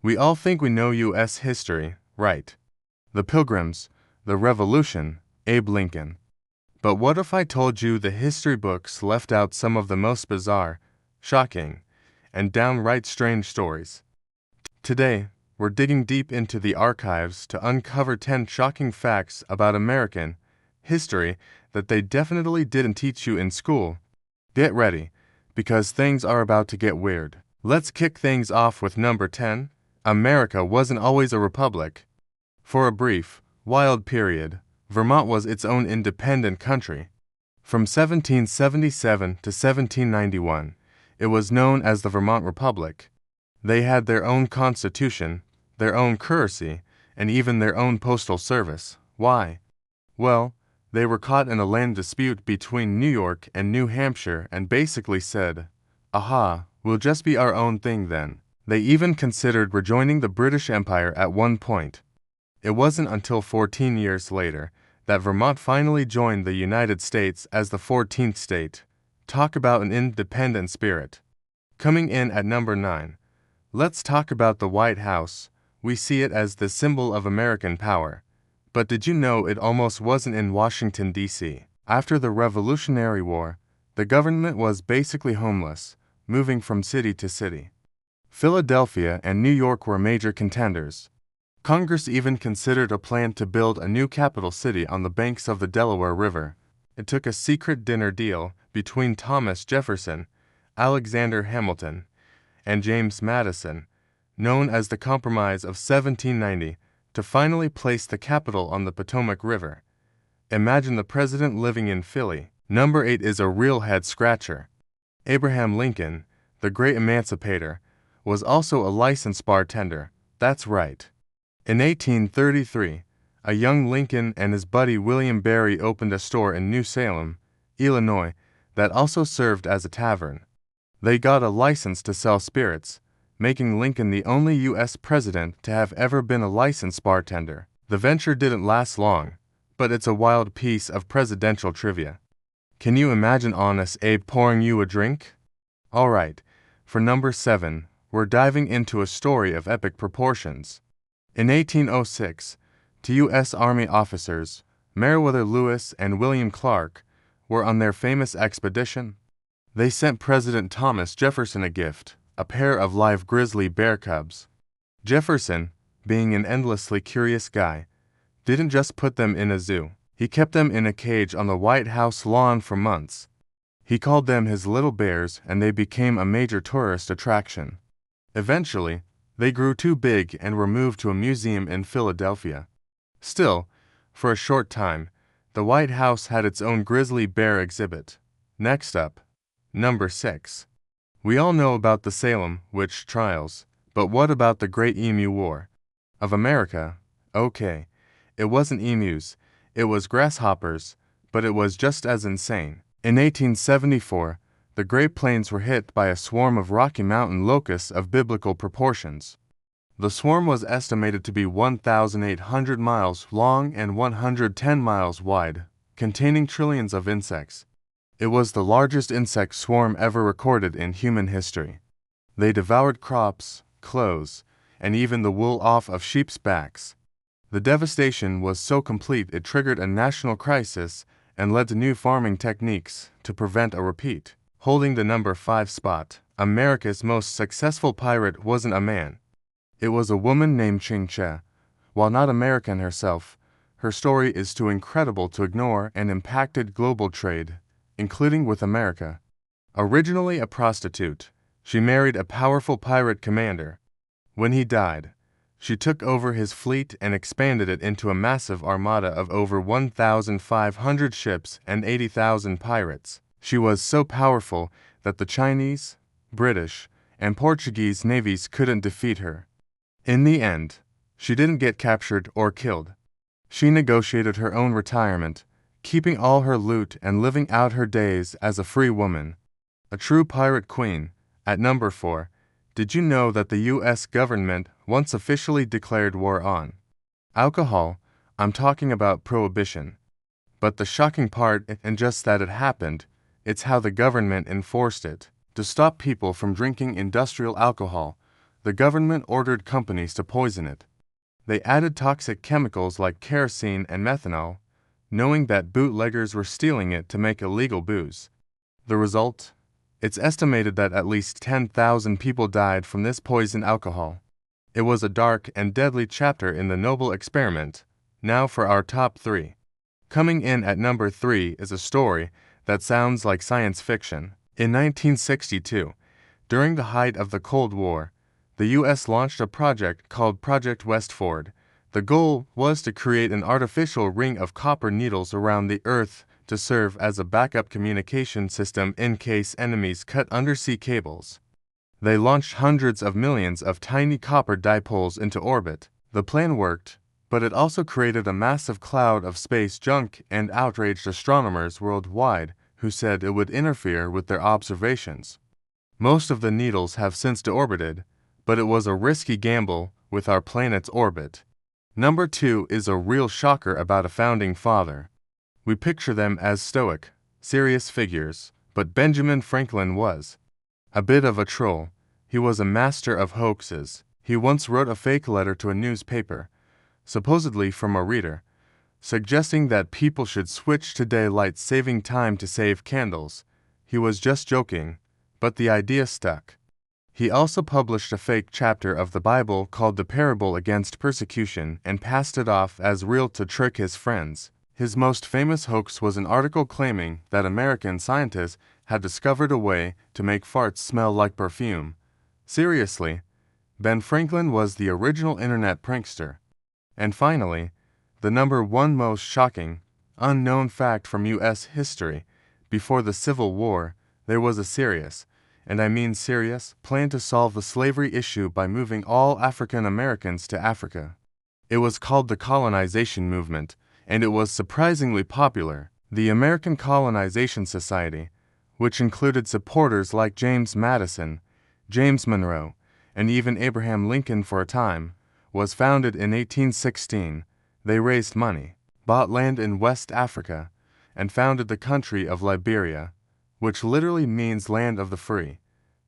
We all think we know U.S. history, right? The Pilgrims, the Revolution, Abe Lincoln. But what if I told you the history books left out some of the most bizarre, shocking, and downright strange stories? Today, we're digging deep into the archives to uncover 10 shocking facts about American history that they definitely didn't teach you in school. Get ready, because things are about to get weird. Let's kick things off with number 10. America wasn't always a republic. For a brief, wild period, Vermont was its own independent country. From 1777 to 1791, it was known as the Vermont Republic. They had their own constitution, their own currency, and even their own postal service. Why? Well, they were caught in a land dispute between New York and New Hampshire and basically said, "Aha, we'll just be our own thing then." They even considered rejoining the British Empire at one point. It wasn't until 14 years later that Vermont finally joined the United States as the 14th state. Talk about an independent spirit. Coming in at number 9, let's talk about the White House. We see it as the symbol of American power. But did you know it almost wasn't in Washington, D.C.? After the Revolutionary War, the government was basically homeless, moving from city to city. Philadelphia and New York were major contenders. Congress even considered a plan to build a new capital city on the banks of the Delaware River. It took a secret dinner deal between Thomas Jefferson, Alexander Hamilton, and James Madison, known as the Compromise of 1790, to finally place the capital on the Potomac River. Imagine the president living in Philly. Number 8 is a real head-scratcher. Abraham Lincoln, the great emancipator, was also a licensed bartender. That's right. In 1833, a young Lincoln and his buddy William Barry opened a store in New Salem, Illinois, that also served as a tavern. They got a license to sell spirits, making Lincoln the only U.S. president to have ever been a licensed bartender. The venture didn't last long, but it's a wild piece of presidential trivia. Can you imagine Honest Abe pouring you a drink? Alright, for number 7, we're diving into a story of epic proportions. In 1806, two U.S. Army officers, Meriwether Lewis and William Clark, were on their famous expedition. They sent President Thomas Jefferson a gift, a pair of live grizzly bear cubs. Jefferson, being an endlessly curious guy, didn't just put them in a zoo. He kept them in a cage on the White House lawn for months. He called them his little bears, and they became a major tourist attraction. Eventually, they grew too big and were moved to a museum in Philadelphia. Still, for a short time, the White House had its own grizzly bear exhibit. Next up, number 6. We all know about the Salem witch trials, but what about the Great Emu War of America? Okay, it wasn't emus, it was grasshoppers, but it was just as insane. In 1874, the Great Plains were hit by a swarm of Rocky Mountain locusts of biblical proportions. The swarm was estimated to be 1,800 miles long and 110 miles wide, containing trillions of insects. It was the largest insect swarm ever recorded in human history. They devoured crops, clothes, and even the wool off of sheep's backs. The devastation was so complete it triggered a national crisis and led to new farming techniques to prevent a repeat. Holding the number 5 spot, America's most successful pirate wasn't a man. It was a woman named Ching Che. While not American herself, her story is too incredible to ignore and impacted global trade, including with America. Originally a prostitute, she married a powerful pirate commander. When he died, she took over his fleet and expanded it into a massive armada of over 1,500 ships and 80,000 pirates. She was so powerful that the Chinese, British, and Portuguese navies couldn't defeat her. In the end, she didn't get captured or killed. She negotiated her own retirement, keeping all her loot and living out her days as a free woman. A true pirate queen. At number 4, did you know that the U.S. government once officially declared war on alcohol? I'm talking about prohibition. But the shocking part isn't just that it happened, it's how the government enforced it. To stop people from drinking industrial alcohol, the government ordered companies to poison it. They added toxic chemicals like kerosene and methanol, knowing that bootleggers were stealing it to make illegal booze. The result? It's estimated that at least 10,000 people died from this poison alcohol. It was a dark and deadly chapter in the noble experiment. Now for our top 3. Coming in at number 3 is a story that sounds like science fiction. In 1962, during the height of the Cold War, the U.S. launched a project called Project Westford. The goal was to create an artificial ring of copper needles around the Earth to serve as a backup communication system in case enemies cut undersea cables. They launched hundreds of millions of tiny copper dipoles into orbit. The plan worked, but it also created a massive cloud of space junk and outraged astronomers worldwide who said it would interfere with their observations. Most of the needles have since deorbited, but it was a risky gamble with our planet's orbit. Number 2 is a real shocker about a founding father. We picture them as stoic, serious figures, but Benjamin Franklin was a bit of a troll. He was a master of hoaxes. He once wrote a fake letter to a newspaper, supposedly from a reader, suggesting that people should switch to daylight saving time to save candles. He was just joking, but the idea stuck. He also published a fake chapter of the Bible called the Parable Against Persecution and passed it off as real to trick his friends. His most famous hoax was an article claiming that American scientists had discovered a way to make farts smell like perfume. Seriously, Ben Franklin was the original internet prankster. And finally, the number 1 most shocking, unknown fact from U.S. history. Before the Civil War, there was a serious, and I mean serious, plan to solve the slavery issue by moving all African Americans to Africa. It was called the colonization movement, and it was surprisingly popular. The American Colonization Society, which included supporters like James Madison, James Monroe, and even Abraham Lincoln for a time, was founded in 1816. They raised money, bought land in West Africa, and founded the country of Liberia, which literally means land of the free.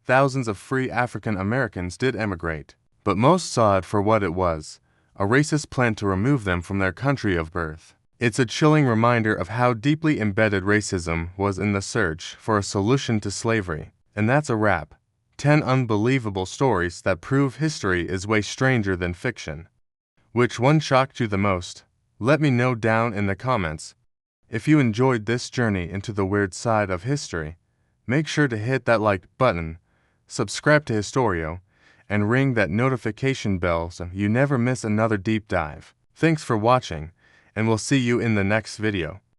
Thousands of free African Americans did emigrate, but most saw it for what it was, a racist plan to remove them from their country of birth. It's a chilling reminder of how deeply embedded racism was in the search for a solution to slavery. And that's a wrap. 10 unbelievable stories that prove history is way stranger than fiction. Which one shocked you the most? Let me know down in the comments. If you enjoyed this journey into the weird side of history, make sure to hit that like button, subscribe to Historio, and ring that notification bell so you never miss another deep dive. Thanks for watching, and we'll see you in the next video.